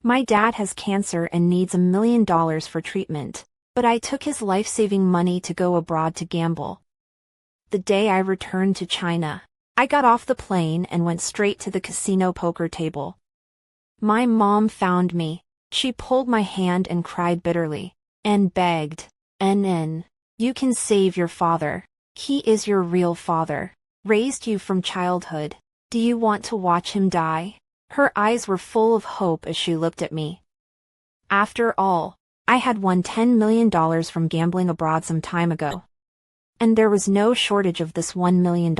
My dad has cancer and needs $1 million for treatment, but I took his life-saving money to go abroad to gamble. The day I returned to China, I got off the plane and went straight to the casino poker table. My mom found me. She pulled my hand and cried bitterly, and begged, "An'an, you can save your father. He is your real father. Raised you from childhood. Do you want to watch him die?" Her eyes were full of hope as she looked at me. After all, I had won $10 million from gambling abroad some time ago. And there was no shortage of this $1 million.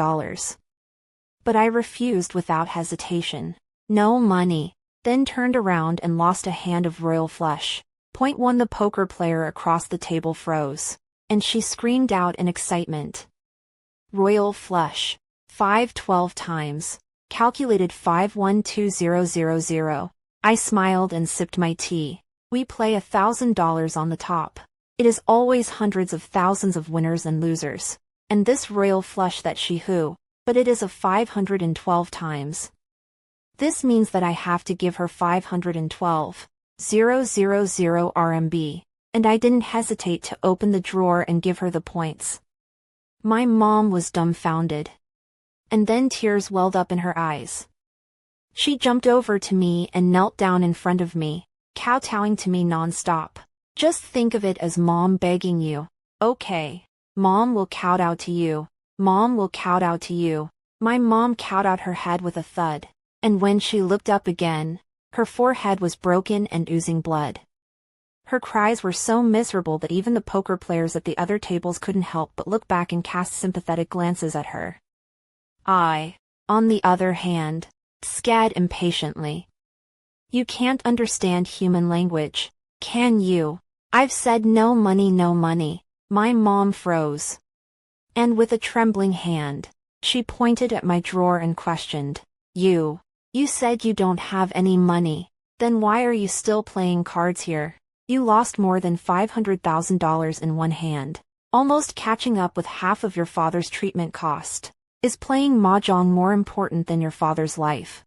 But I refused without hesitation. No money. Then turned around and lost a hand of royal flush. Point one. The poker player across the table froze, and she screamed out in excitement. Royal flush. 5 12 times. Calculated 512000. I smiled and sipped my tea. We play $1,000 on the top. It is always hundreds of thousands of winners and losers. And this royal flush that she who, but it is a 512 times. This means that I have to give her 512,000 RMB, and I didn't hesitate to open the drawer and give her the points. My mom was dumbfounded. And then tears welled up in her eyes. She jumped over to me and knelt down in front of me, kowtowing to me non-stop. Just think of it as mom begging you. Okay. Mom will kowtow to you. Mom will kowtow to you. My mom kowtowed her head with a thud. And when she looked up again, her forehead was broken and oozing blood. Her cries were so miserable that even the poker players at the other tables couldn't help but look back and cast sympathetic glances at her. I, on the other hand, scared impatiently. You can't understand human language, can you? I've said no money, no money. My mom froze. And with a trembling hand, she pointed at my drawer and questioned, You said you don't have any money. Then why are you still playing cards here? You lost more than $500,000 in one hand, almost catching up with half of your father's treatment cost. Is playing mahjong more important than your father's life?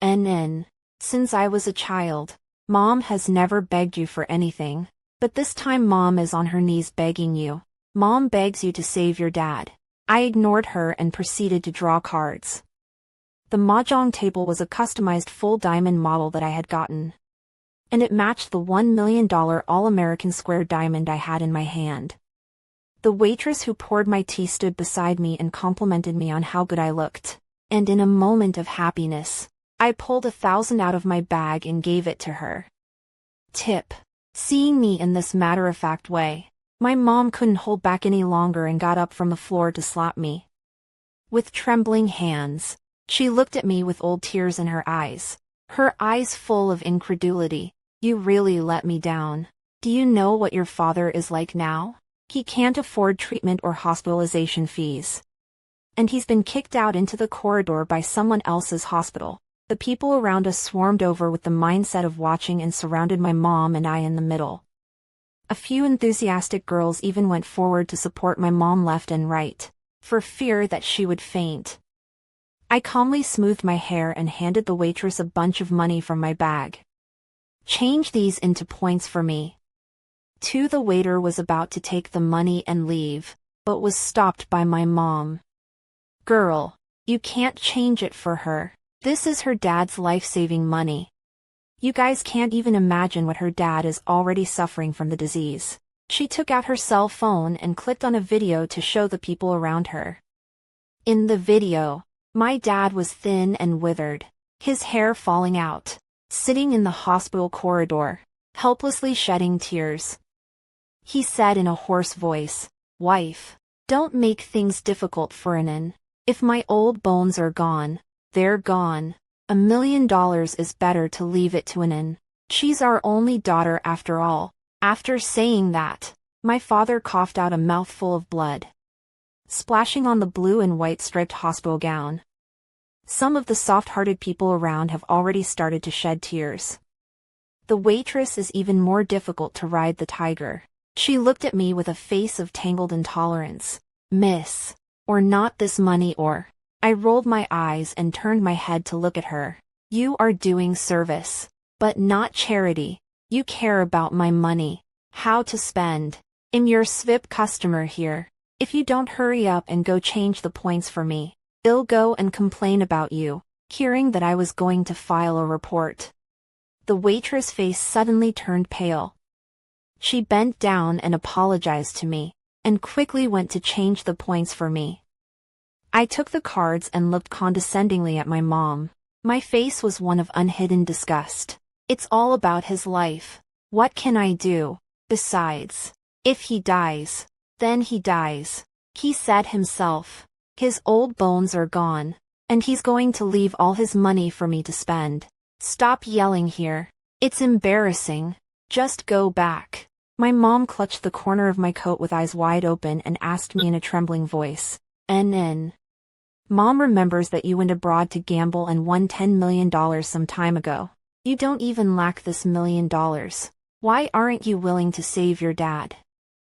An'an, since I was a child, Mom has never begged you for anything, but this time Mom is on her knees begging you. Mom begs you to save your dad. I ignored her and proceeded to draw cards. The mahjong table was a customized full diamond model that I had gotten. And it matched the $1 million All-American square diamond I had in my hand. The waitress who poured my tea stood beside me and complimented me on how good I looked. And in a moment of happiness, I pulled 1,000 out of my bag and gave it to her. Tip. Seeing me in this matter-of-fact way, my mom couldn't hold back any longer and got up from the floor to slap me. With trembling hands, she looked at me with old tears in her eyes, her eyes full of incredulity. You really let me down. Do you know what your father is like now? He can't afford treatment or hospitalization fees. And he's been kicked out into the corridor by someone else's hospital. The people around us swarmed over with the mindset of watching and surrounded my mom and I in the middle. A few enthusiastic girls even went forward to support my mom left and right, for fear that she would faint. I calmly smoothed my hair and handed the waitress a bunch of money from my bag. Change these into points for me. The waiter was about to take the money and leave, but was stopped by my mom. Girl, you can't change it for her. This is her dad's life-saving money. You guys can't even imagine what her dad is already suffering from the disease. She took out her cell phone and clicked on a video to show the people around her. In the video, my dad was thin and withered, his hair falling out, sitting in the hospital corridor, helplessly shedding tears. He said in a hoarse voice, "Wife, don't make things difficult for An'an. If my old bones are gone, they're gone. $1 million is better to leave it to An'an. She's our only daughter after all." After saying that, my father coughed out a mouthful of blood, splashing on the blue and white striped hospital gown. Some of the soft-hearted people around have already started to shed tears. The waitress is even more difficult to ride the tiger. She looked at me with a face of tangled intolerance. "Miss, or not this money or..." I rolled my eyes and turned my head to look at her. "You are doing service. But not charity. You care about my money. How to spend. I'm your SVIP customer here. If you don't hurry up and go change the points for me, I'll go and complain about you. Hearing that I was going to file a report. The waitress' face suddenly turned pale. She bent down and apologized to me, and quickly went to change the points for me. I took the cards and looked condescendingly at my mom. My face was one of unhidden disgust. It's all about his life. What can I do? Besides, if he dies, then he dies. He said himself. His old bones are gone, and he's going to leave all his money for me to spend. Stop yelling here. It's embarrassing. Just go back. My mom clutched the corner of my coat with eyes wide open and asked me in a trembling voice. An'an. Mom remembers that you went abroad to gamble and won $10 million some time ago. You don't even lack this $1 million. Why aren't you willing to save your dad?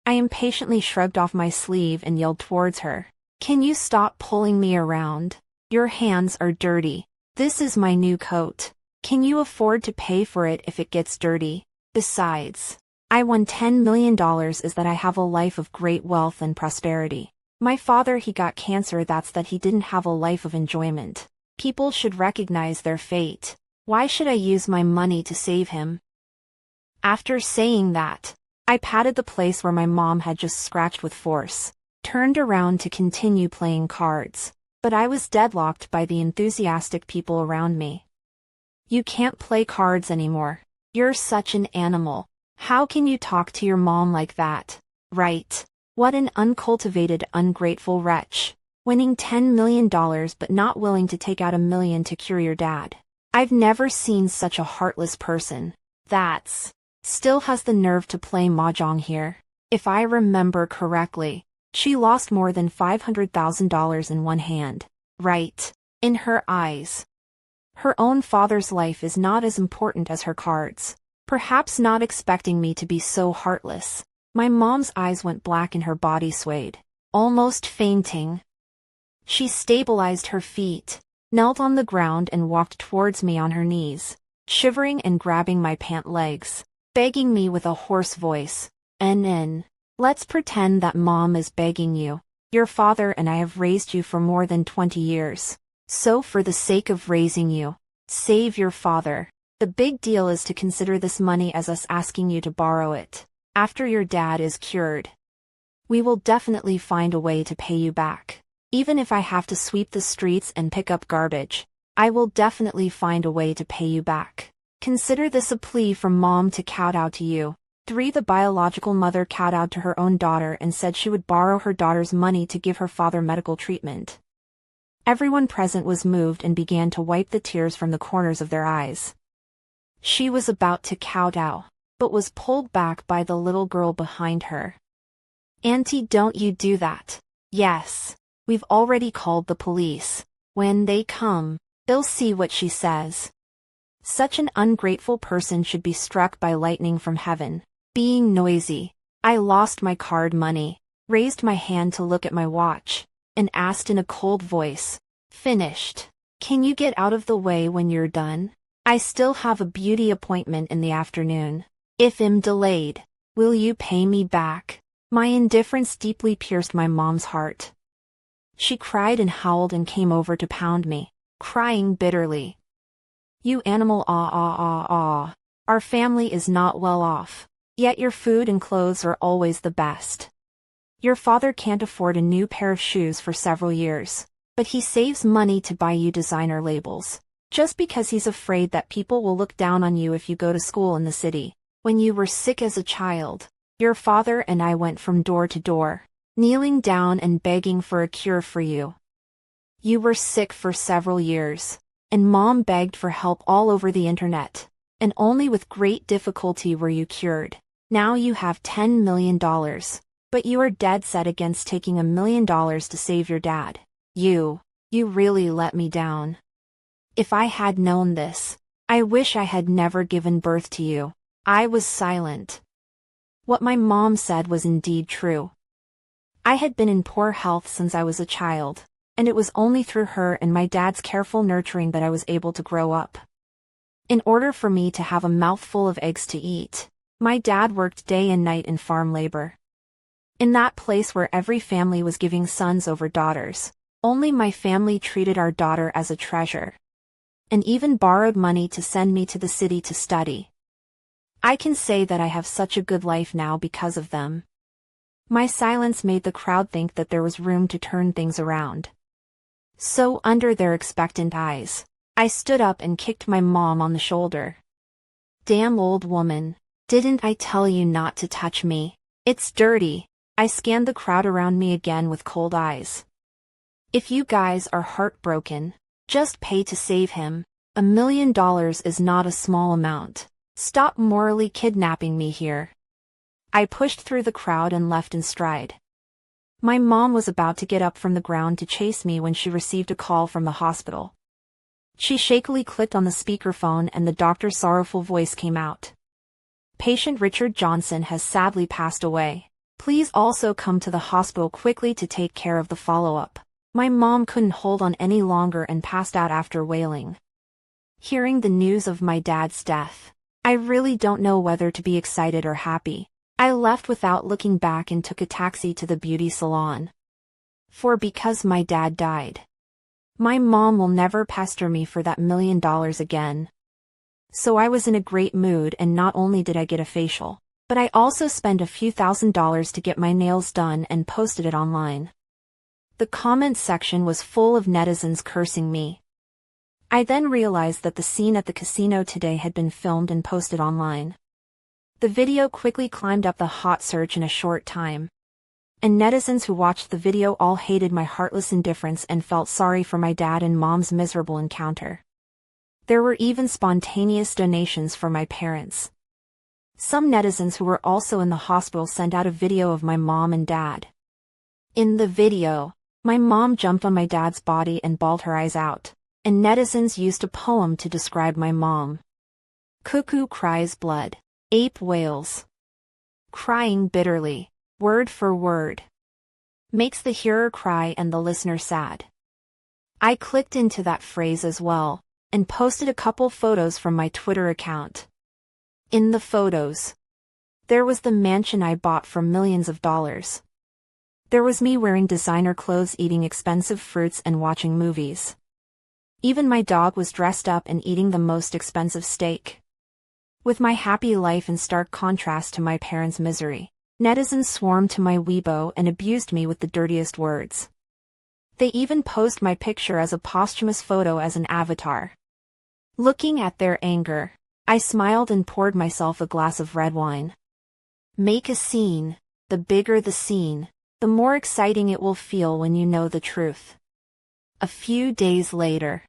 I impatiently shrugged off my sleeve and yelled towards her. Can you stop pulling me around? Your hands are dirty. This is my new coat. Can you afford to pay for it if it gets dirty? Besides, I won $10 million is that I have a life of great wealth and prosperity. My father, he got cancer, that's that he didn't have a life of enjoyment. People should recognize their fate. Why should I use my money to save him? After saying that, I patted the place where my mom had just scratched with force, turned around to continue playing cards, but I was deadlocked by the enthusiastic people around me. You can't play cards anymore. You're such an animal. How can you talk to your mom like that? Right. What an uncultivated, ungrateful wretch. Winning $10 million but not willing to take out $1 million to cure your dad. I've never seen such a heartless person. That's still has the nerve to play mahjong here. If I remember correctly, she lost more than $500,000 in one hand. Right. In her eyes. Her own father's life is not as important as her cards. Perhaps not expecting me to be so heartless. My mom's eyes went black and her body swayed, almost fainting. She stabilized her feet, knelt on the ground and walked towards me on her knees, shivering and grabbing my pant legs, begging me with a hoarse voice. An'an, let's pretend that mom is begging you. Your father and I have raised you for more than 20 years. So for the sake of raising you, save your father. The big deal is to consider this money as us asking you to borrow it. After your dad is cured, we will definitely find a way to pay you back. Even if I have to sweep the streets and pick up garbage, I will definitely find a way to pay you back. Consider this a plea from mom to kowtow to you. 3. The biological mother kowtowed to her own daughter and said she would borrow her daughter's money to give her father medical treatment. Everyone present was moved and began to wipe the tears from the corners of their eyes. She was about to kowtow, but was pulled back by the little girl behind her. Auntie, don't you do that. Yes. We've already called the police. When they come, they'll see what she says. Such an ungrateful person should be struck by lightning from heaven. Being noisy, I lost my card money, raised my hand to look at my watch, and asked in a cold voice, finished. Can you get out of the way when you're done? I still have a beauty appointment in the afternoon. If I'm delayed, will you pay me back? My indifference deeply pierced my mom's heart. She cried and howled and came over to pound me, crying bitterly. You animal, ah ah ah ah. Our family is not well off, yet your food and clothes are always the best. Your father can't afford a new pair of shoes for several years, but he saves money to buy you designer labels, just because he's afraid that people will look down on you if you go to school in the city. When you were sick as a child, your father and I went from door to door, kneeling down and begging for a cure for you. You were sick for several years, and mom begged for help all over the internet, and only with great difficulty were you cured. Now you have $10 million, but you are dead set against taking $1 million to save your dad. You really let me down. If I had known this, I wish I had never given birth to you. I was silent. What my mom said was indeed true. I had been in poor health since I was a child, and it was only through her and my dad's careful nurturing that I was able to grow up. In order for me to have a mouthful of eggs to eat, my dad worked day and night in farm labor. In that place where every family was giving sons over daughters, only my family treated our daughter as a treasure, and even borrowed money to send me to the city to study. I can say that I have such a good life now because of them. My silence made the crowd think that there was room to turn things around. So under their expectant eyes, I stood up and kicked my mom on the shoulder. "Damn old woman, didn't I tell you not to touch me? It's dirty." I scanned the crowd around me again with cold eyes. "If you guys are heartbroken, just pay to save him. $1 million is not a small amount. Stop morally kidnapping me here." I pushed through the crowd and left in stride. My mom was about to get up from the ground to chase me when she received a call from the hospital. She shakily clicked on the speakerphone and the doctor's sorrowful voice came out. "Patient Richard Johnson has sadly passed away. Please also come to the hospital quickly to take care of the follow-up." My mom couldn't hold on any longer and passed out after wailing. Hearing the news of my dad's death, I really don't know whether to be excited or happy. I left without looking back and took a taxi to the beauty salon. For because my dad died, my mom will never pester me for that $1 million again. So I was in a great mood, and not only did I get a facial, but I also spent a few $1,000s to get my nails done and posted it online. The comment section was full of netizens cursing me. I then realized that the scene at the casino today had been filmed and posted online. The video quickly climbed up the hot search in a short time, and netizens who watched the video all hated my heartless indifference and felt sorry for my dad and mom's miserable encounter. There were even spontaneous donations for my parents. Some netizens who were also in the hospital sent out a video of my mom and dad. In the video, my mom jumped on my dad's body and bawled her eyes out, and netizens used a poem to describe my mom. "Cuckoo cries blood. Ape wails. Crying bitterly, word for word. Makes the hearer cry and the listener sad." I clicked into that phrase as well, and posted a couple photos from my Twitter account. In the photos, there was the mansion I bought for millions of dollars. There was me wearing designer clothes, eating expensive fruits and watching movies. Even my dog was dressed up and eating the most expensive steak. With my happy life in stark contrast to my parents' misery, netizens swarmed to my Weibo and abused me with the dirtiest words. They even posed my picture as a posthumous photo as an avatar. Looking at their anger, I smiled and poured myself a glass of red wine. Make a scene. The bigger the scene, the more exciting it will feel when you know the truth. A few days later,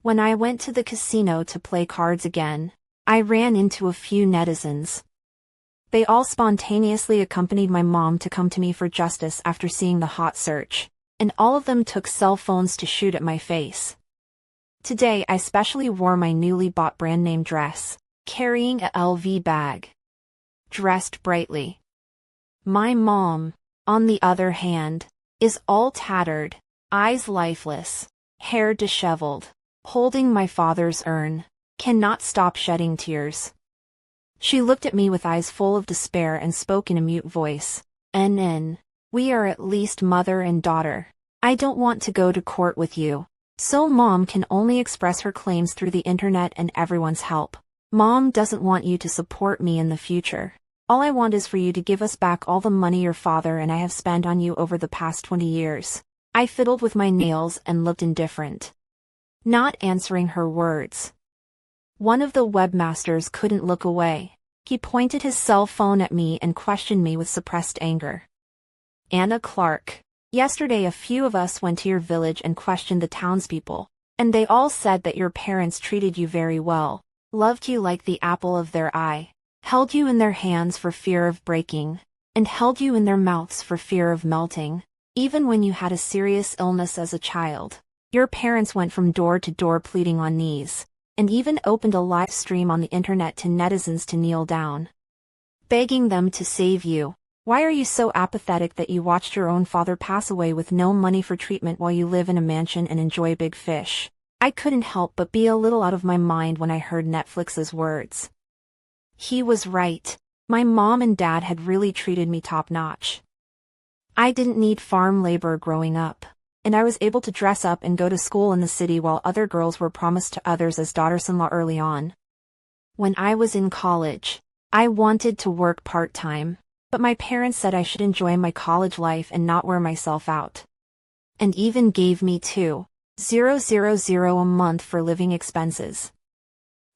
when I went to the casino to play cards again, I ran into a few netizens. They all spontaneously accompanied my mom to come to me for justice after seeing the hot search, and all of them took cell phones to shoot at my face. Today I specially wore my newly bought brand name dress, carrying a LV bag. Dressed brightly. My mom, on the other hand, is all tattered, eyes lifeless, hair disheveled, holding my father's urn, cannot stop shedding tears. She looked at me with eyes full of despair and spoke in a mute voice. "An'an, we are at least mother and daughter. I don't want to go to court with you." So mom can only express her claims through the internet and everyone's help. Mom doesn't want you to support me in the future. All I want is for you to give us back all the money your father and I have spent on you over the past 20 years. I fiddled with my nails and looked indifferent, not answering her words. One of the webmasters couldn't look away. He pointed his cell phone at me and questioned me with suppressed anger. "Anna Clark, yesterday a few of us went to your village and questioned the townspeople, and they all said that your parents treated you very well, loved you like the apple of their eye, held you in their hands for fear of breaking, and held you in their mouths for fear of melting, even when you had a serious illness as a child. Your parents went from door to door pleading on knees, and even opened a live stream on the internet to netizens to kneel down, begging them to save you. Why are you so apathetic that you watched your own father pass away with no money for treatment while you live in a mansion and enjoy big fish? I couldn't help but be a little out of my mind when I heard Netflix's words. He was right. My mom and dad had really treated me top-notch. I didn't need farm labor growing up, and I was able to dress up and go to school in the city while other girls were promised to others as daughters-in-law early on. When I was in college, I wanted to work part-time, but my parents said I should enjoy my college life and not wear myself out. And even gave me $2,000 a month for living expenses.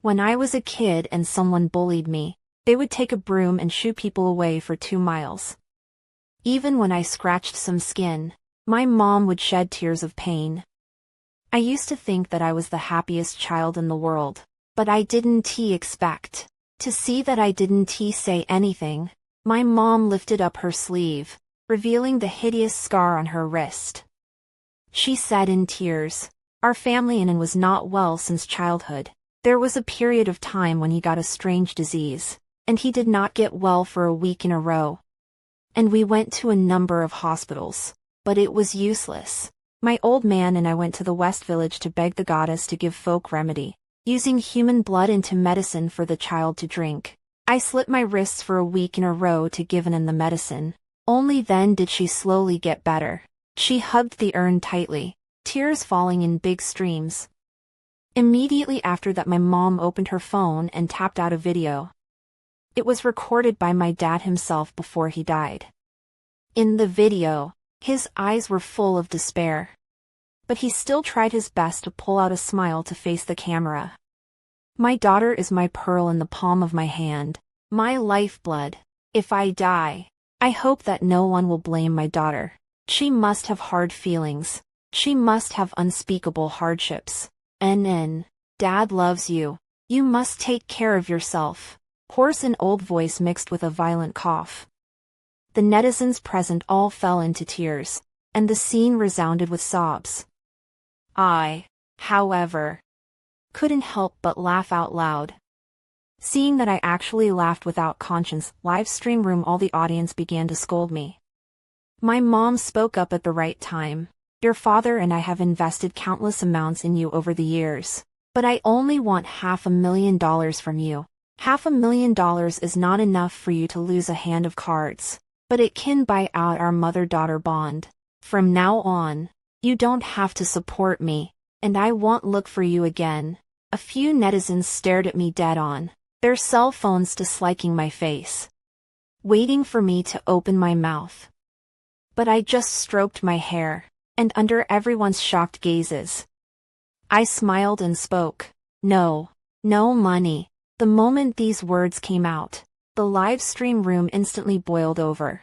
When I was a kid and someone bullied me, they would take a broom and shoo people away for 2 miles. Even when I scratched some skin, my mom would shed tears of pain. I used to think that I was the happiest child in the world, but I didn't expect to see that I didn't say anything. My mom lifted up her sleeve, revealing the hideous scar on her wrist. She said in tears, "Our family An'an was not well since childhood. There was a period of time when he got a strange disease, and he did not get well for a week in a row. And we went to a number of hospitals, but it was useless. My old man and I went to the West Village to beg the goddess to give folk remedy, using human blood into medicine for the child to drink. I slit my wrists for a week in a row to give An'an the medicine. Only then did she slowly get better." She hugged the urn tightly, tears falling in big streams. Immediately after that, my mom opened her phone and tapped out a video. It was recorded by my dad himself before he died. In the video, his eyes were full of despair. But he still tried his best to pull out a smile to face the camera. "My daughter is my pearl in the palm of my hand, my lifeblood. If I die, I hope that no one will blame my daughter. She must have hard feelings. She must have unspeakable hardships. An'an, Dad loves you. You must take care of yourself." Hoarse and old voice mixed with a violent cough. The netizens present all fell into tears, and the scene resounded with sobs. I, however, couldn't help but laugh out loud. Seeing that I actually laughed without conscience, live stream room, all the audience began to scold me. My mom spoke up at the right time. "Your father and I have invested countless amounts in you over the years, but I only want $500,000 from you. $500,000 is not enough for you to lose a hand of cards, but it can buy out our mother-daughter bond. From now on, you don't have to support me, and I won't look for you again." A few netizens stared at me dead on, their cell phones disliking my face, waiting for me to open my mouth. But I just stroked my hair, and under everyone's shocked gazes, I smiled and spoke. "No, no money." The moment these words came out, the live stream room instantly boiled over.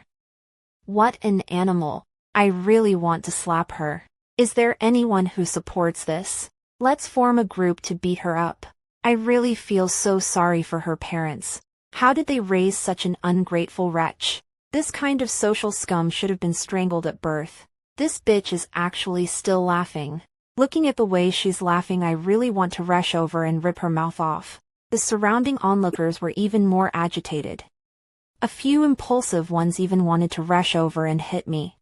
What an animal. I really want to slap her. Is there anyone who supports this? Let's form a group to beat her up. I really feel so sorry for her parents. How did they raise such an ungrateful wretch? This kind of social scum should have been strangled at birth. This bitch is actually still laughing. Looking at the way she's laughing, I really want to rush over and rip her mouth off. The surrounding onlookers were even more agitated. A few impulsive ones even wanted to rush over and hit me.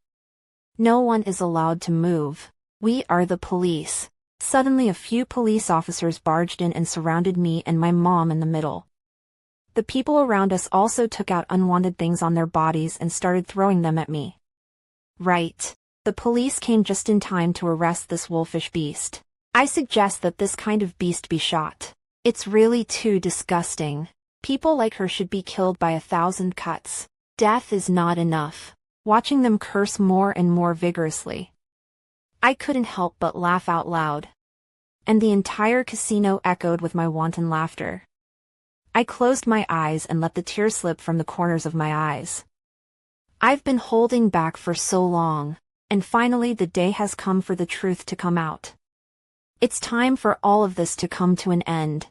No one is allowed to move. We are the police. Suddenly a few police officers barged in and surrounded me and my mom in the middle. The people around us also took out unwanted things on their bodies and started throwing them at me. Right. The police came just in time to arrest this wolfish beast. I suggest that this kind of beast be shot. It's really too disgusting. People like her should be killed by 1,000 cuts. Death is not enough. Watching them curse more and more vigorously, I couldn't help but laugh out loud. And the entire casino echoed with my wanton laughter. I closed my eyes and let the tears slip from the corners of my eyes. I've been holding back for so long, and finally the day has come for the truth to come out. It's time for all of this to come to an end.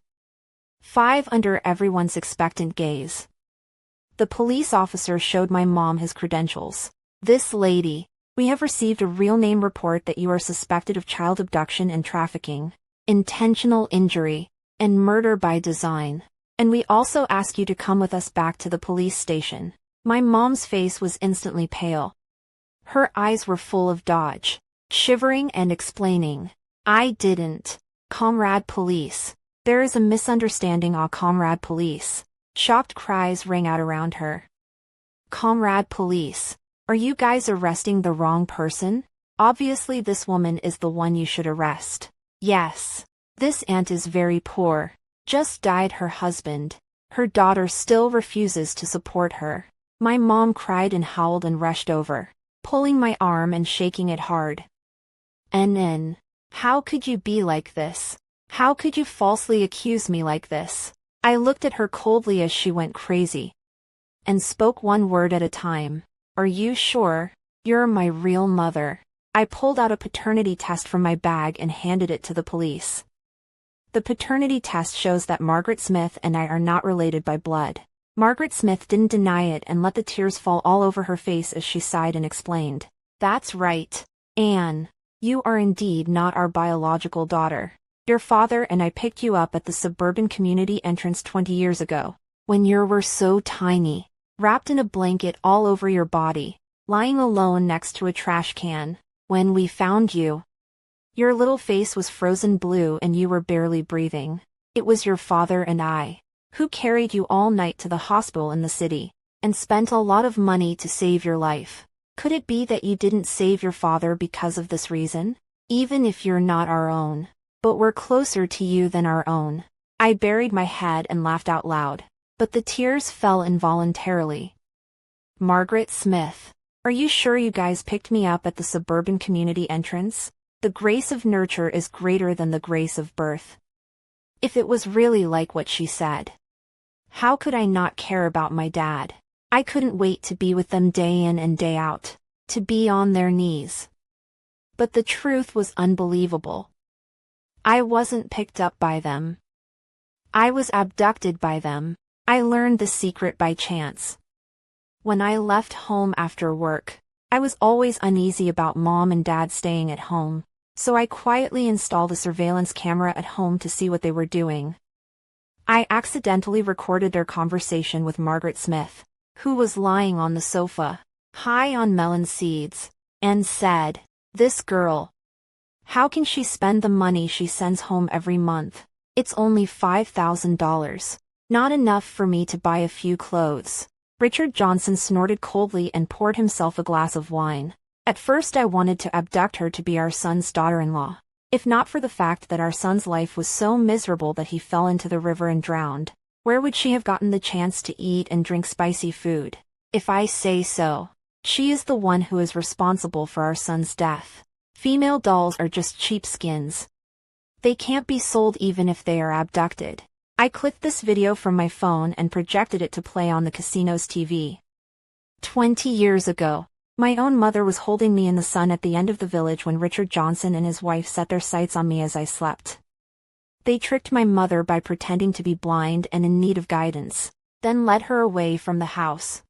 5 under everyone's expectant gaze. The police officer showed my mom his credentials. "This lady, we have received a real name report that you are suspected of child abduction and trafficking, intentional injury, and murder by design. And we also ask you to come with us back to the police station." My mom's face was instantly pale. Her eyes were full of dodge, shivering and explaining. "I didn't Comrade police. There is a misunderstanding, comrade police. Shocked cries rang out around her. Comrade police. Are you guys arresting the wrong person? Obviously this woman is the one you should arrest. Yes. This aunt is very poor. Just died her husband. Her daughter still refuses to support her. My mom cried and howled and rushed over, pulling my arm and shaking it hard. An'an, how could you be like this? How could you falsely accuse me like this? I looked at her coldly as she went crazy, and spoke one word at a time. Are you sure? You're my real mother. I pulled out a paternity test from my bag and handed it to the police. The paternity test shows that Margaret Smith and I are not related by blood. Margaret Smith didn't deny it and let the tears fall all over her face as she sighed and explained. That's right, Anne. You are indeed not our biological daughter. Your father and I picked you up at the suburban community entrance 20 years ago, when you were so tiny, wrapped in a blanket all over your body, lying alone next to a trash can. When we found you, your little face was frozen blue and you were barely breathing. It was your father and I who carried you all night to the hospital in the city, and spent a lot of money to save your life. Could it be that you didn't save your father because of this reason? Even if you're not our own, but we're closer to you than our own. I buried my head and laughed out loud, but the tears fell involuntarily. Margaret Smith. Are you sure you guys picked me up at the suburban community entrance? The grace of nurture is greater than the grace of birth. If it was really like what she said, how could I not care about my dad? I couldn't wait to be with them day in and day out, to be on their knees. But the truth was unbelievable. I wasn't picked up by them. I was abducted by them. I learned the secret by chance. When I left home after work, I was always uneasy about mom and dad staying at home, so I quietly installed a surveillance camera at home to see what they were doing. I accidentally recorded their conversation with Margaret Smith, who was lying on the sofa, high on melon seeds, and said, "This girl. How can she spend the money she sends home every month? It's only $5,000. Not enough for me to buy a few clothes." Richard Johnson snorted coldly and poured himself a glass of wine. At first I wanted to abduct her to be our son's daughter-in-law, if not for the fact that our son's life was so miserable that he fell into the river and drowned. Where would she have gotten the chance to eat and drink spicy food? If I say so, she is the one who is responsible for our son's death. Female dolls are just cheap skins. They can't be sold even if they are abducted. I clipped this video from my phone and projected it to play on the casino's TV. 20 years ago, my own mother was holding me in the sun at the end of the village when Richard Johnson and his wife set their sights on me as I slept. They tricked my mother by pretending to be blind and in need of guidance, then led her away from the house.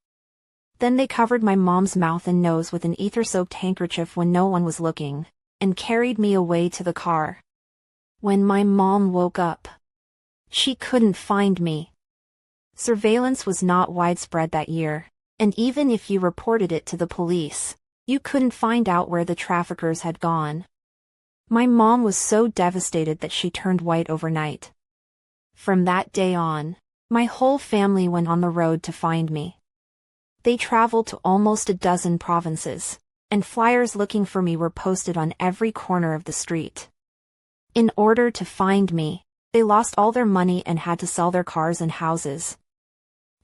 Then they covered my mom's mouth and nose with an ether-soaked handkerchief when no one was looking, and carried me away to the car. When my mom woke up, she couldn't find me. Surveillance was not widespread that year, and even if you reported it to the police, you couldn't find out where the traffickers had gone. My mom was so devastated that she turned white overnight. From that day on, my whole family went on the road to find me. They traveled to almost a dozen provinces, and flyers looking for me were posted on every corner of the street. In order to find me, they lost all their money and had to sell their cars and houses.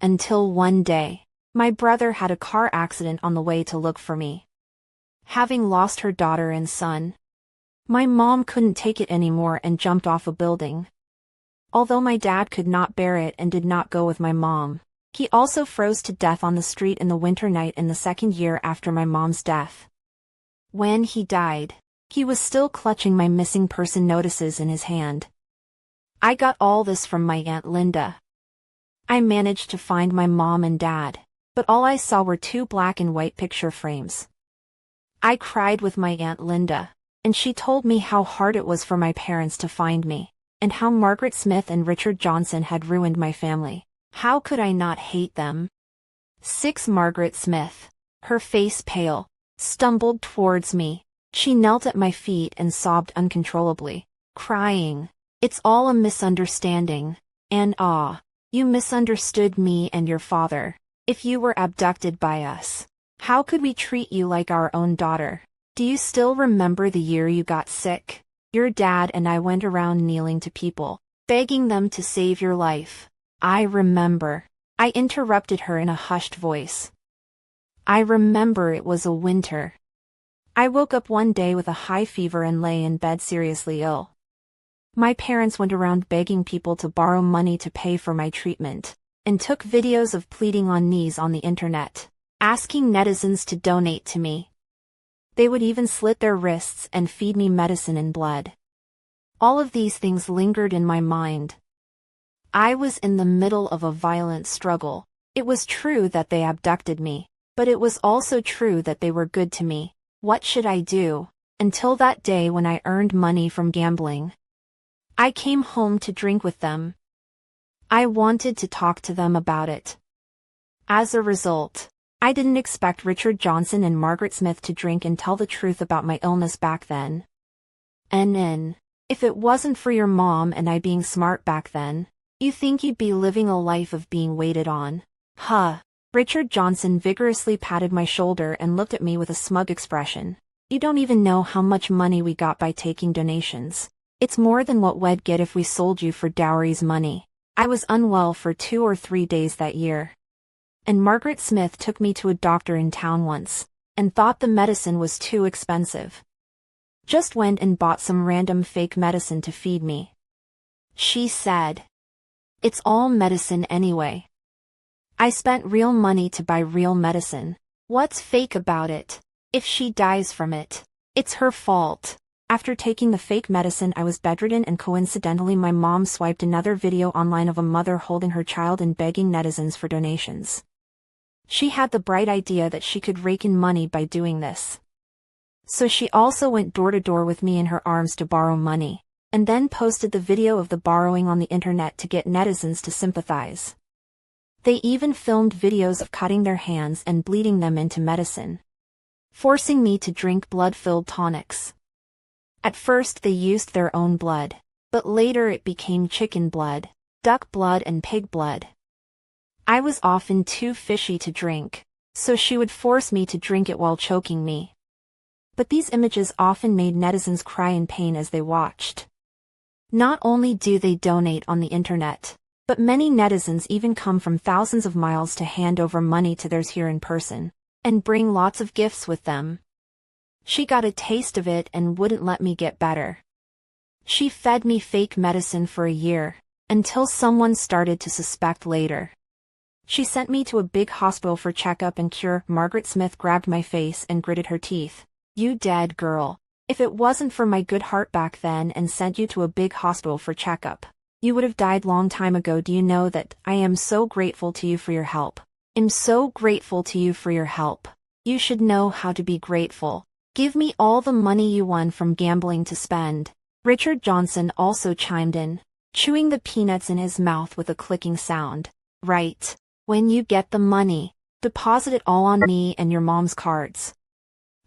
Until one day, my brother had a car accident on the way to look for me. Having lost her daughter and son, my mom couldn't take it anymore and jumped off a building. Although my dad could not bear it and did not go with my mom, he also froze to death on the street in the winter night in the second year after my mom's death. When he died, he was still clutching my missing person notices in his hand. I got all this from my Aunt Linda. I managed to find my mom and dad, but all I saw were two black and white picture frames. I cried with my Aunt Linda, and she told me how hard it was for my parents to find me, and how Margaret Smith and Richard Johnson had ruined my family. How could I not hate them? 6. Margaret Smith, her face pale, stumbled towards me. She knelt at my feet and sobbed uncontrollably. crying. It's all a misunderstanding. And you misunderstood me and your father. If you were abducted by us, how could we treat you like our own daughter? Do you still remember the year you got sick? Your dad and I went around kneeling to people, begging them to save your life. I remember. I interrupted her in a hushed voice. I remember it was a winter. I woke up one day with a high fever and lay in bed seriously ill. My parents went around begging people to borrow money to pay for my treatment, and took videos of pleading on knees on the internet, asking netizens to donate to me. They would even slit their wrists and feed me medicine and blood. All of these things lingered in my mind. I was in the middle of a violent struggle. It was true that they abducted me, but it was also true that they were good to me. What should I do? Until that day when I earned money from gambling. I came home to drink with them. I wanted to talk to them about it. As a result, I didn't expect Richard Johnson and Margaret Smith to drink and tell the truth about my illness back then. And if it wasn't for your mom and I being smart back then, you think you'd be living a life of being waited on? Huh. Richard Johnson vigorously patted my shoulder and looked at me with a smug expression. You don't even know how much money we got by taking donations. It's more than what we'd get if we sold you for dowries money. I was unwell for 2 or 3 days that year. And Margaret Smith took me to a doctor in town once, and thought the medicine was too expensive. Just went and bought some random fake medicine to feed me. She said, "It's all medicine anyway." I spent real money to buy real medicine. What's fake about it? If she dies from it, it's her fault. After taking the fake medicine, I was bedridden, and coincidentally my mom swiped another video online of a mother holding her child and begging netizens for donations. She had the bright idea that she could rake in money by doing this. So she also went door to door with me in her arms to borrow money, and then posted the video of the borrowing on the internet to get netizens to sympathize. They even filmed videos of cutting their hands and bleeding them into medicine, forcing me to drink blood-filled tonics. At first they used their own blood, but later it became chicken blood, duck blood and pig blood. I was often too fishy to drink, so she would force me to drink it while choking me. But these images often made netizens cry in pain as they watched. Not only do they donate on the internet, but many netizens even come from thousands of miles to hand over money to theirs here in person, and bring lots of gifts with them. She got a taste of it and wouldn't let me get better. She fed me fake medicine for a year, until someone started to suspect later. She sent me to a big hospital for checkup and cure. Margaret Smith grabbed my face and gritted her teeth. You dead girl. If it wasn't for my good heart back then and sent you to a big hospital for checkup, you would have died long time ago. Do you know that I am so grateful to you for your help? I'm so grateful to you for your help. You should know how to be grateful. Give me all the money you won from gambling to spend. Richard Johnson also chimed in, chewing the peanuts in his mouth with a clicking sound. Right. When you get the money, deposit it all on me and your mom's cards.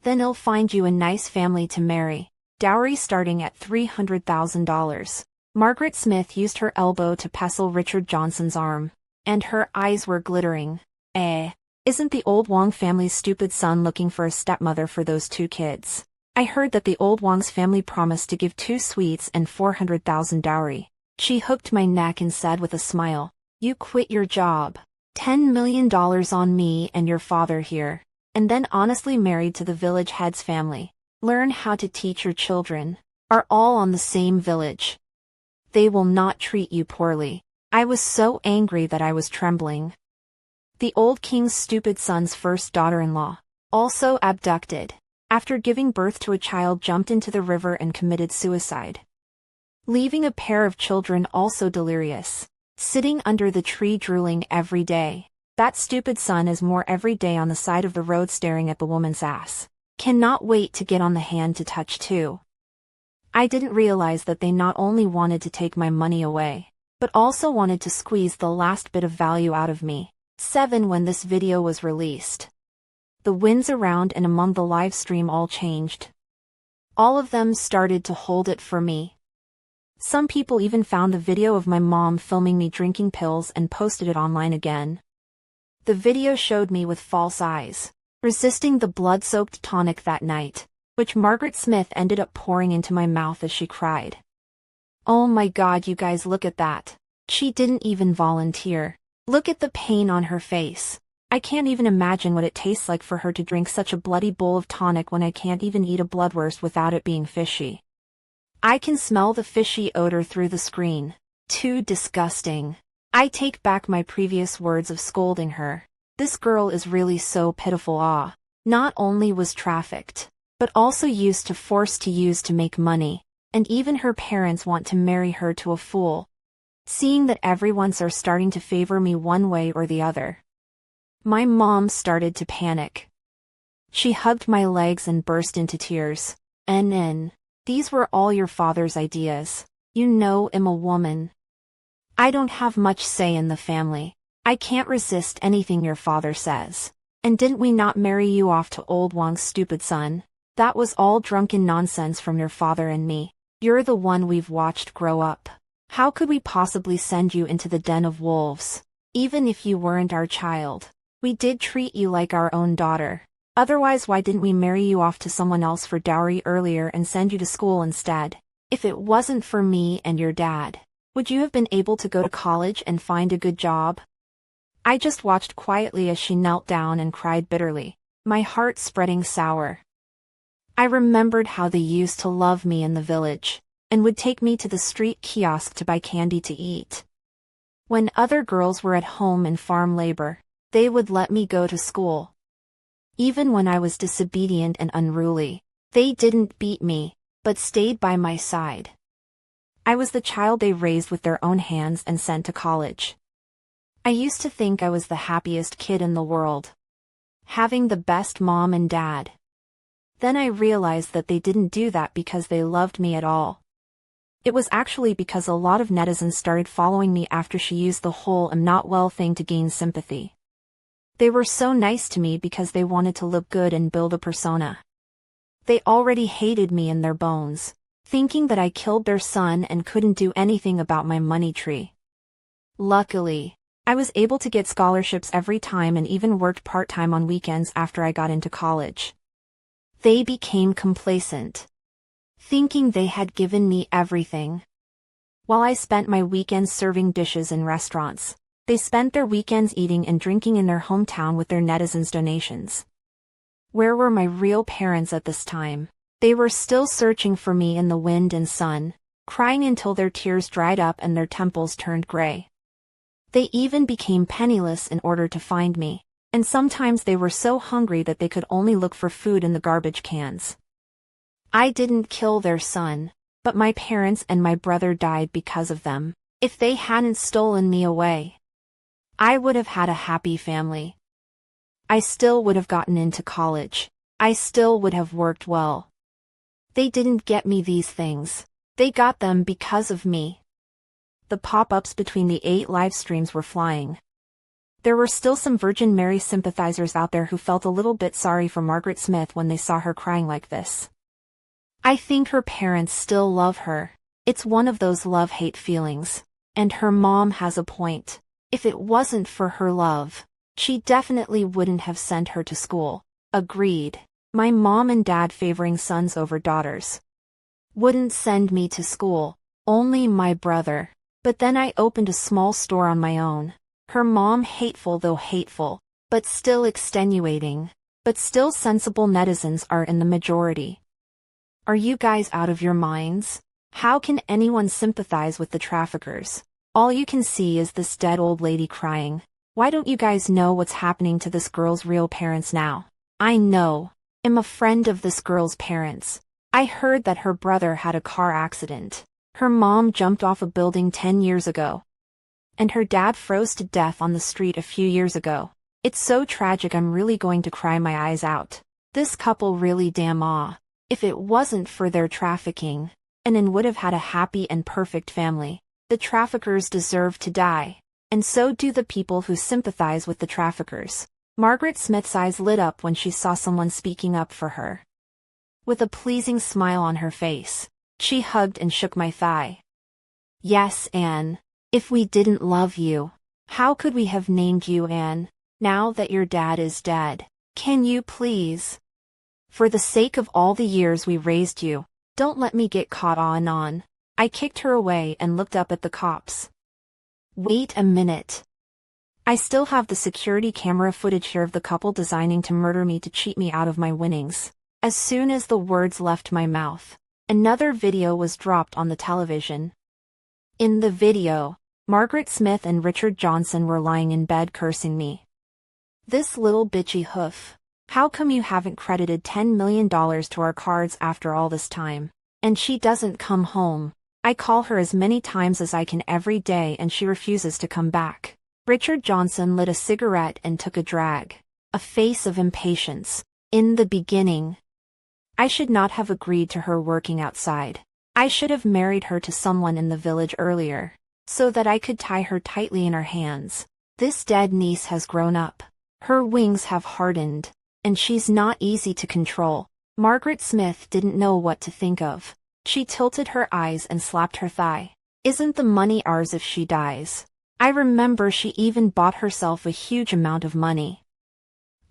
Then I'll find you a nice family to marry. Dowry starting at $300,000. Margaret Smith used her elbow to pestle Richard Johnson's arm, and her eyes were glittering. Isn't the old Wong family's stupid son looking for a stepmother for those 2 kids? I heard that the old Wong's family promised to give 2 sweets and $400,000 dowry. She hooked my neck and said with a smile, "You quit your job. $10 million on me and your father here, and then honestly married to the village head's family. Learn how to teach your children. Are all on the same village. They will not treat you poorly." I was so angry that I was trembling. The old king's stupid son's first daughter-in-law, also abducted, after giving birth to a child, jumped into the river and committed suicide, leaving a pair of children also delirious, sitting under the tree drooling every day. That stupid son is more every day on the side of the road staring at the woman's ass. Cannot wait to get on the hand to touch too. I didn't realize that they not only wanted to take my money away, but also wanted to squeeze the last bit of value out of me. 7 When this video was released, the winds around and among the live stream all changed. All of them started to hold it for me. Some people even found the video of my mom filming me drinking pills and posted it online again. The video showed me with false eyes, resisting the blood-soaked tonic that night, which Margaret Smith ended up pouring into my mouth as she cried. Oh my God, you guys, look at that. She didn't even volunteer. Look at the pain on her face. I can't even imagine what it tastes like for her to drink such a bloody bowl of tonic when I can't even eat a bloodwurst without it being fishy. I can smell the fishy odor through the screen. Too disgusting. I take back my previous words of scolding her. This girl is really so pitiful. Not only was trafficked, but also used to force to use to make money, and even her parents want to marry her to a fool. Seeing that everyone's are starting to favor me one way or the other. My mom started to panic. She hugged my legs and burst into tears. An'an, these were all your father's ideas. You know I'm a woman. I don't have much say in the family. I can't resist anything your father says. And didn't we not marry you off to old Wang's stupid son? That was all drunken nonsense from your father and me. You're the one we've watched grow up. How could we possibly send you into the den of wolves? Even if you weren't our child, we did treat you like our own daughter. Otherwise, why didn't we marry you off to someone else for dowry earlier and send you to school instead? If it wasn't for me and your dad, would you have been able to go to college and find a good job? I just watched quietly as she knelt down and cried bitterly, my heart spreading sour. I remembered how they used to love me in the village, and would take me to the street kiosk to buy candy to eat. When other girls were at home in farm labor, they would let me go to school. Even when I was disobedient and unruly, they didn't beat me, but stayed by my side. I was the child they raised with their own hands and sent to college. I used to think I was the happiest kid in the world, having the best mom and dad. Then I realized that they didn't do that because they loved me at all. It was actually because a lot of netizens started following me after she used the whole "I'm not well" thing to gain sympathy. They were so nice to me because they wanted to look good and build a persona. They already hated me in their bones, thinking that I killed their son and couldn't do anything about my money tree. Luckily, I was able to get scholarships every time and even worked part-time on weekends after I got into college. They became complacent, thinking they had given me everything. While I spent my weekends serving dishes in restaurants, they spent their weekends eating and drinking in their hometown with their netizens' donations. Where were my real parents at this time? They were still searching for me in the wind and sun, crying until their tears dried up and their temples turned gray. They even became penniless in order to find me, and sometimes they were so hungry that they could only look for food in the garbage cans. I didn't kill their son, but my parents and my brother died because of them. If they hadn't stolen me away, I would have had a happy family. I still would have gotten into college. I still would have worked well. They didn't get me these things. They got them because of me. The pop-ups between the 8 live streams were flying. There were still some Virgin Mary sympathizers out there who felt a little bit sorry for Margaret Smith when they saw her crying like this. I think her parents still love her. It's one of those love-hate feelings. And her mom has a point. If it wasn't for her love, she definitely wouldn't have sent her to school. Agreed. My mom and dad favoring sons over daughters wouldn't send me to school, only my brother. But then I opened a small store on my own. Her mom hateful, though hateful, but still extenuating. But still sensible netizens are in the majority. Are you guys out of your minds? How can anyone sympathize with the traffickers? All you can see is this dead old lady crying. Why don't you guys know what's happening to this girl's real parents now? I know. I'm a friend of this girl's parents. I heard that her brother had a car accident. Her mom jumped off a building 10 years ago. And her dad froze to death on the street a few years ago. It's so tragic, I'm really going to cry my eyes out. This couple really damn aw. If it wasn't for their trafficking, An'an would have had a happy and perfect family. The traffickers deserve to die. And so do the people who sympathize with the traffickers. Margaret Smith's eyes lit up when she saw someone speaking up for her. With a pleasing smile on her face, she hugged and shook my thigh. Yes, Anne. If we didn't love you, how could we have named you Anne? Now that your dad is dead, can you please? For the sake of all the years we raised you, don't let me get caught on. I kicked her away and looked up at the cops. Wait a minute. I still have the security camera footage here of the couple designing to murder me to cheat me out of my winnings. As soon as the words left my mouth, another video was dropped on the television. In the video, Margaret Smith and Richard Johnson were lying in bed cursing me. This little bitchy hoof. How come you haven't credited $10 million to our cards after all this time? And she doesn't come home. I call her as many times as I can every day and she refuses to come back. Richard Johnson lit a cigarette and took a drag. A face of impatience. In the beginning, I should not have agreed to her working outside. I should have married her to someone in the village earlier, so that I could tie her tightly in her hands. This dead niece has grown up. Her wings have hardened, and she's not easy to control. Margaret Smith didn't know what to think of. She tilted her eyes and slapped her thigh. Isn't the money ours if she dies? I remember she even bought herself a huge amount of money.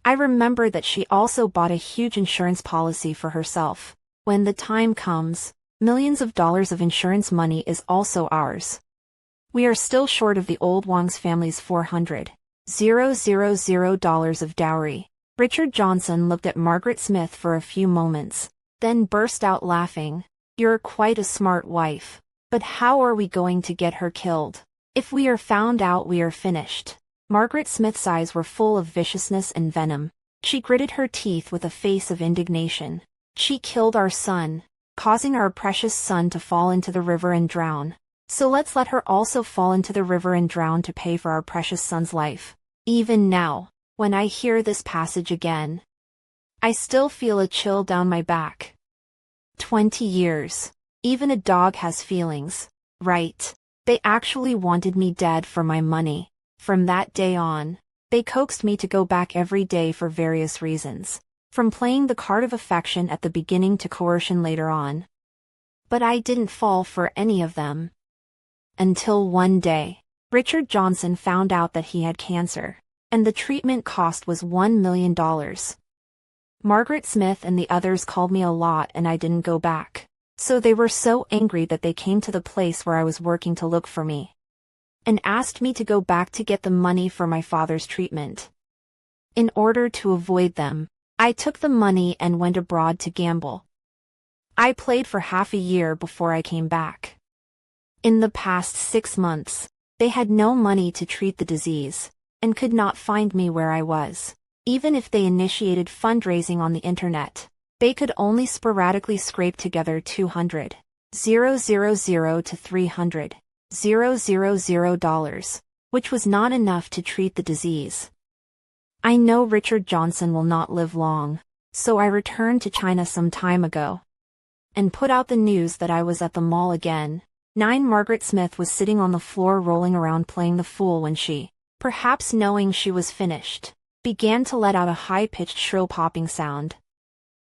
I remember that she also bought a huge insurance policy for herself. When the time comes, millions of dollars of insurance money is also ours. We are still short of the old Wang's family's $400,000 of dowry. Richard Johnson looked at Margaret Smith for a few moments, then burst out laughing. You're quite a smart wife. But how are we going to get her killed? If we are found out, we are finished. Margaret Smith's eyes were full of viciousness and venom. She gritted her teeth with a face of indignation. She killed our son, causing our precious son to fall into the river and drown. So let's let her also fall into the river and drown to pay for our precious son's life. Even now, when I hear this passage again, I still feel a chill down my back. 20 years. Even a dog has feelings, right? They actually wanted me dead for my money. From that day on, they coaxed me to go back every day for various reasons. From playing the card of affection at the beginning to coercion later on. But I didn't fall for any of them. Until one day, Richard Johnson found out that he had cancer, and the treatment cost was $1 million. Margaret Smith and the others called me a lot and I didn't go back. So they were so angry that they came to the place where I was working to look for me, and asked me to go back to get the money for my father's treatment. In order to avoid them, I took the money and went abroad to gamble. I played for half a year before I came back. In the past 6 months, they had no money to treat the disease, and could not find me where I was. Even if they initiated fundraising on the internet, they could only sporadically scrape together $200,000 to $300,000, which was not enough to treat the disease. I know Richard Johnson will not live long, so I returned to China some time ago, and put out the news that I was at the mall again. Margaret Smith was sitting on the floor rolling around playing the fool when she, perhaps knowing she was finished, began to let out a high-pitched shrill popping sound.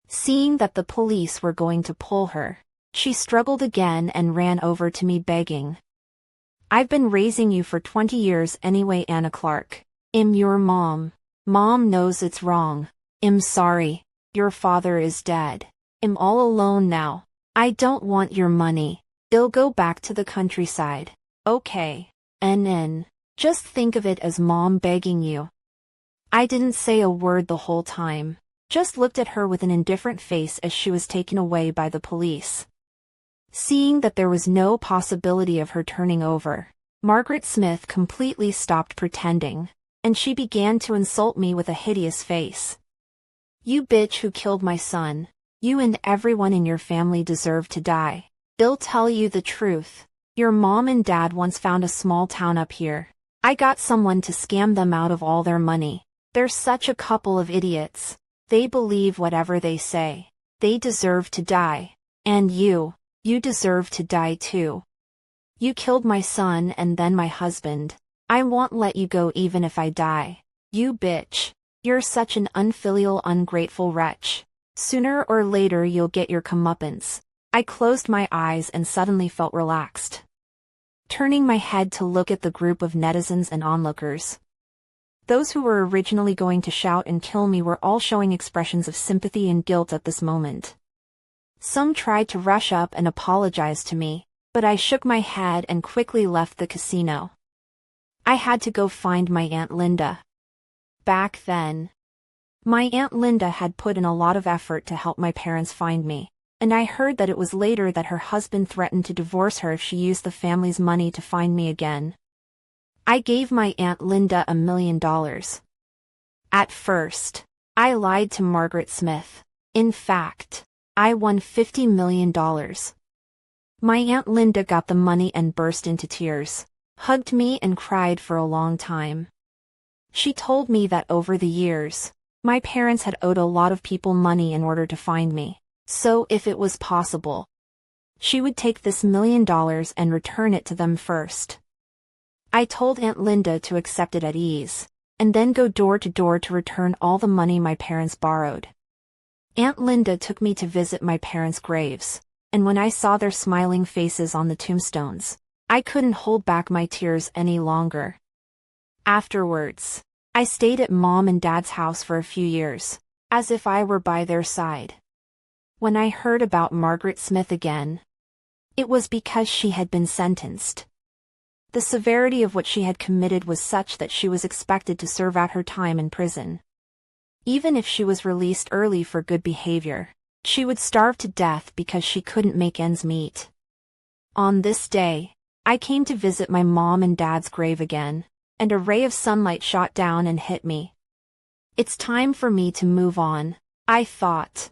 Seeing that the police were going to pull her, she struggled again and ran over to me begging. I've been raising you for 20 years anyway, Anna Clark. I'm your mom. Mom knows it's wrong. I'm sorry. Your father is dead. I'm all alone now. I don't want your money. I'll go back to the countryside. Okay. And just think of it as mom begging you. I didn't say a word the whole time, just looked at her with an indifferent face as she was taken away by the police. Seeing that there was no possibility of her turning over, Margaret Smith completely stopped pretending, and she began to insult me with a hideous face. You bitch who killed my son, you and everyone in your family deserve to die. They'll tell you the truth. Your mom and dad once found a small town up here. I got someone to scam them out of all their money. They're such a couple of idiots. They believe whatever they say. They deserve to die. And you deserve to die too. You killed my son and then my husband. I won't let you go even if I die. You bitch. You're such an unfilial, ungrateful wretch. Sooner or later you'll get your comeuppance. I closed my eyes and suddenly felt relaxed. turning my head to look at the group of netizens and onlookers. Those who were originally going to shout and kill me were all showing expressions of sympathy and guilt at this moment. Some tried to rush up and apologize to me, but I shook my head and quickly left the casino. I had to go find my Aunt Linda. Back then, my Aunt Linda had put in a lot of effort to help my parents find me, and I heard that it was later that her husband threatened to divorce her if she used the family's money to find me again. I gave my Aunt Linda $1 million. At first, I lied to Margaret Smith. In fact, I won $50 million. My Aunt Linda got the money and burst into tears, hugged me and cried for a long time. She told me that over the years, my parents had owed a lot of people money in order to find me, so if it was possible, she would take this $1 million and return it to them first. I told Aunt Linda to accept it at ease, and then go door to door to return all the money my parents borrowed. Aunt Linda took me to visit my parents' graves, and when I saw their smiling faces on the tombstones, I couldn't hold back my tears any longer. Afterwards, I stayed at Mom and Dad's house for a few years, as if I were by their side. When I heard about Margaret Smith again, it was because she had been sentenced. The severity of what she had committed was such that she was expected to serve out her time in prison. Even if she was released early for good behavior, she would starve to death because she couldn't make ends meet. On this day, I came to visit my mom and dad's grave again, and a ray of sunlight shot down and hit me. It's time for me to move on, I thought.